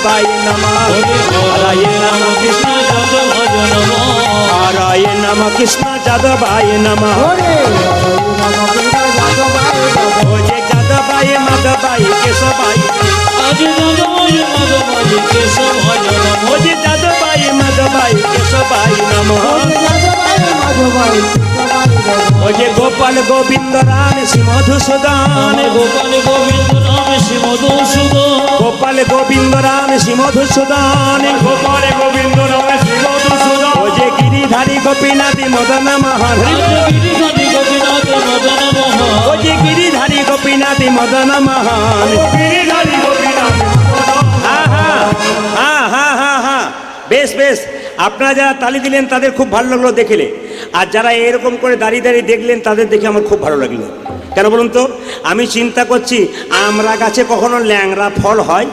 যাদবায় নমঃ। হরে নাম কৃষ্ণ যাদব ভজ নমঃ। হরে নাম কৃষ্ণ যাদবায় নমঃ। ও যে যাদবায় মাধবায় কেশবায়, আজ যাদবায় মাধবায় কেশব ভজ নমঃ। ও যে যাদবায় মাধবায় কেশবায় নমঃ। ও যে গোপাল গোবিন্দ রাম শ্রী মধুসূদন, গোপাল গোবিন্দ রাম শ্রী মধুসূদন। গোপাল গোবিন্দ রাম শ্রী মধুসূদন, গোপাল গোবিন্দ রাম শ্রী মধুসূদন। ও যে গিরিধারী গোপীনাথী মদন মোহন, গিরিধারী গোপীনাথ মদন মোহন। ও যে গিরিধারী গোপীনাথী মদন মোহন, গিরিধারী গোপীনাথ। হ্যাঁ হ্যাঁ হ্যাঁ হ্যাঁ হ্যাঁ হ্যাঁ, বেশ বেশ। আপনারা যারা তালি দিলেন তাদের খুব ভালো লাগলো দেখলে, আর যারা এরকম করে দাঁড়িয়ে দাঁড়িয়ে দেখলেন তাদের দেখে আমার খুব ভালো লাগলো। কেন বলুন তো? আমি চিন্তা করছি, আমরা গাছে কখনো ল্যাংড়া ফল হয়?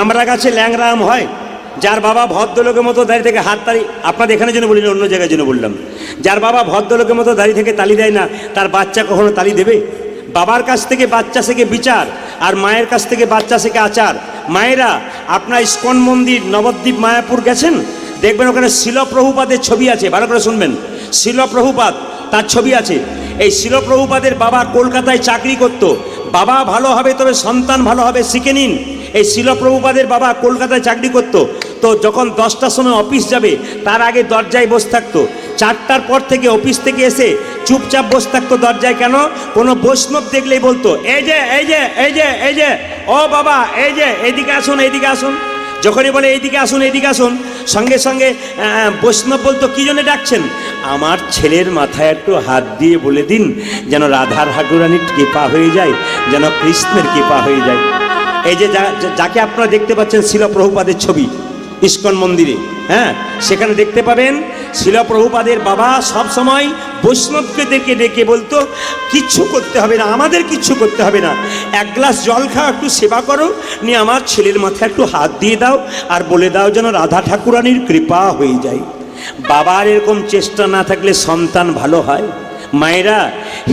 আমরা গাছে ল্যাংড়া আম হয়? যার বাবা ভদ্রলোকের মতো দাঁড়িয়ে থেকে হাত তালি, আপনাদের এখানে জন্য বলিনি, অন্য জায়গায় জন্য বললাম, যার বাবা ভদ্রলোকের মতো দাঁড়িয়ে থেকে তালি দেয় না, তার বাচ্চা কখনো তালি দেবে? বাবার কাছ থেকে বাচ্চা শেখে বিচার, আর মায়ের কাছ থেকে বাচ্চা শেখে আচার। মায়েরা, আপনার ইস্কন মন্দির নবদ্বীপ মায়াপুর গেছেন? দেখবেন ওখানে শিলপ্রভুপাদের ছবি আছে, ভালো করে শুনবেন। শিলপ্রভুপাদ, তার ছবি আছে। এই শিলপ্রভুপাদের বাবা কলকাতায় চাকরি করত। বাবা ভালো হবে তবে সন্তান ভালো হবে, শিখে নিন। এই শিলপ্রভুপাদের বাবা কলকাতায় চাকরি করত। তো যখন 10টার সময় অফিস যাবে তার আগে দরজায় বসে থাকতো। 4টার পর থেকে অফিস থেকে এসে চুপচাপ বসে থাকতো দরজায়। কেন? কোনো বৈষ্ণব দেখলেই বলতো, এই যে এই যে এই যে এই যে, ও বাবা এই যে এইদিকে আসুন এইদিকে আসুন। যখনই বলে এইদিকে আসুন এইদিকে আসুন, সঙ্গে সঙ্গে বৈষ্ণব বলতো, কী জন্য ডাকছেন? আমার ছেলের মাথায় একটু হাত দিয়ে বলে দিন যেন রাধার ঠাকুরানীর কৃপা হয়ে যায়, যেন কৃষ্ণের কৃপা হয়ে যায়। এই যে যাকে আপনারা দেখতে পাচ্ছেন শিলপ্রভুপাদের ছবি ইস্কন মন্দিরে, হ্যাঁ, সেখানে দেখতে পাবেন শিলপ্রভুপাদের বাবা সব সময় বৈষ্ণবকে ডেকে ডেকে বলতো, কিচ্ছু করতে হবে না, আমাদের কিচ্ছু করতে হবে না, এক গ্লাস জল খাও, একটু সেবা করো, নিয়ে আমার ছেলের মাথায় একটু হাত দিয়ে দাও আর বলে দাও যেন রাধা ঠাকুরানীর কৃপা হয়ে যায়। বাবার এরকম চেষ্টা না থাকলে সন্তান ভালো হয়? মায়েরা,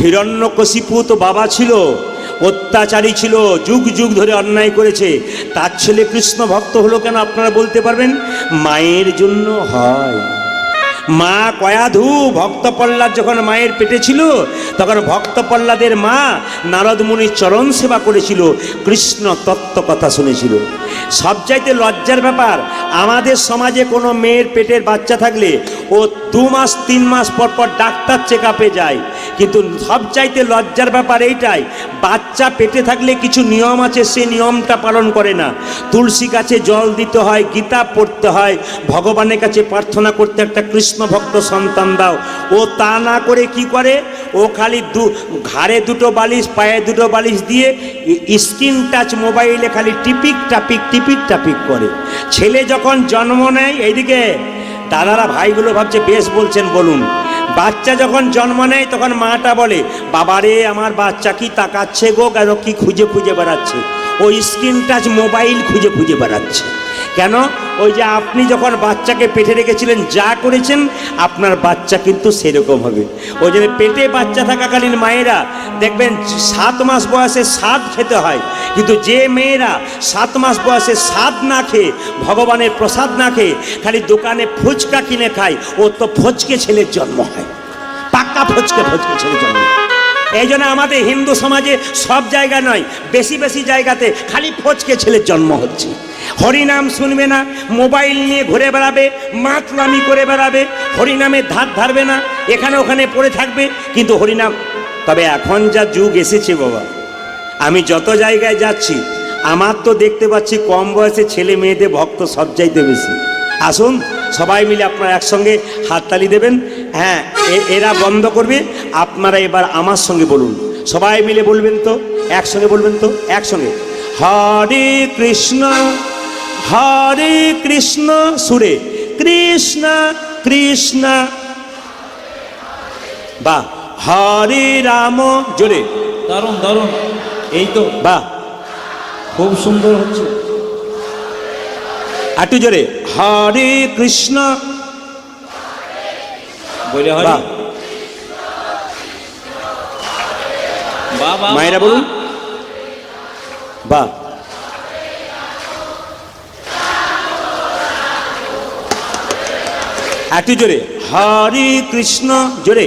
হিরণ্যকশিপু তো বাবা ছিল, অত্যাচারী ছিল, যুগ যুগ ধরে অন্যায় করেছে। তার ছেলে কৃষ্ণ ভক্ত হলো কেন আপনারা বলতে পারবেন? মায়ের জন্য হয়। মা কয়াধু ভক্ত প্রহ্লাদ যখন মায়ের পেটে ছিল তখন ভক্ত প্রহ্লাদের মা নারদ মুনির চরণ সেবা করেছিল, কৃষ্ণ তত্ত্ব কথা শুনেছিল। সবচাইতে লজ্জার ব্যাপার, আমাদের সমাজে কোনো মেয়ের পেটের বাচ্চা থাকলে ও 2 মাস 3 মাস পর পর ডাক্তার চেক আপে যায়, কিন্তু সবচাইতে লজ্জার ব্যাপার এইটাই, বাচ্চা পেটে থাকলে কিছু নিয়ম আছে, সে নিয়মটা পালন করে না। তুলসী গাছে জল দিতে হয়, গীতা পড়তে হয়, ভগবানের কাছে প্রার্থনা করতে একটা কৃষ্ণ ভক্ত সন্তান দাও। ও তা না করে কি করে? ও খালি ঘাড়ে 2টো বালিশ, পায়ে 2টো বালিশ দিয়ে স্ক্রিন টাচ মোবাইলে খালি টিপিক টাপিক করে। ছেলে যখন জন্ম নেয়, এইদিকে দাদারা ভাইগুলো ভাবছে বেশ বলছেন বলুন, বাচ্চা যখন জন্ম নেয় তখন মাটা বলে, বাবারে আমার বাচ্চা কি তাকাচ্ছে গো, কেন কি খুঁজে খুঁজে বেড়াচ্ছে? ও স্ক্রিন টাচ মোবাইল খুঁজে খুঁজে বেড়াচ্ছে। কেন? ওই যে আপনি যখন বাচ্চাকে পেটে রেখেছিলেন, যা করেছেন আপনার বাচ্চা কিন্তু সেরকম হবে। ওই জন্য পেটে বাচ্চা থাকাকালীন মায়েরা দেখবেন 7 মাস বয়সে স্বাদ খেতে হয়, কিন্তু যে মেয়েরা 7 মাস বয়সে স্বাদ না খেয়ে, ভগবানের প্রসাদ না খেয়ে খালি দোকানে ফুচকা কিনে খায়, ও তো ফচকে ছেলের জন্ম হয়, পাক্কা ফচকে ছেলের জন্ম। এই জন্য আমাদের হিন্দু সমাজে সব জায়গা নয়, বেশি বেশি জায়গাতে খালি ফচকে ছেলের জন্ম হচ্ছে। হরিনাম শুনবে না, মোবাইল নিয়ে ঘুরে বেড়াবে, মাতলামি করে বেড়াবে, হরিনামের ধার ধারবে না, এখানে ওখানে পড়ে থাকবে, কিন্তু হরিনাম। তবে এখন যা যুগ এসেছে বাবা, আমি যত জায়গায় যাচ্ছি আমার তো দেখতে পাচ্ছি কম বয়সে ছেলে মেয়েদের ভক্ত সবচাইতে বেশি। আসুন সবাই মিলে আপনারা একসঙ্গে হাততালি দেবেন। হ্যাঁ, এরা বন্ধ করবে, আপনারা এবার আমার সঙ্গে বলুন, সবাই মিলে বলবেন তো, একসঙ্গে বলবেন তো, একসঙ্গে, হরে কৃষ্ণ সুরে, কৃষ্ণ কৃষ্ণ, বা হরে রাম, জোরে, দারুণ দারুণ, এই তো বা খুব সুন্দর হচ্ছে, একটু জোরে, হরে কৃষ্ণ বলে হরে, বাবা মায়েরা বলুন, বা একটু জোরে, হরে কৃষ্ণ, জোরে।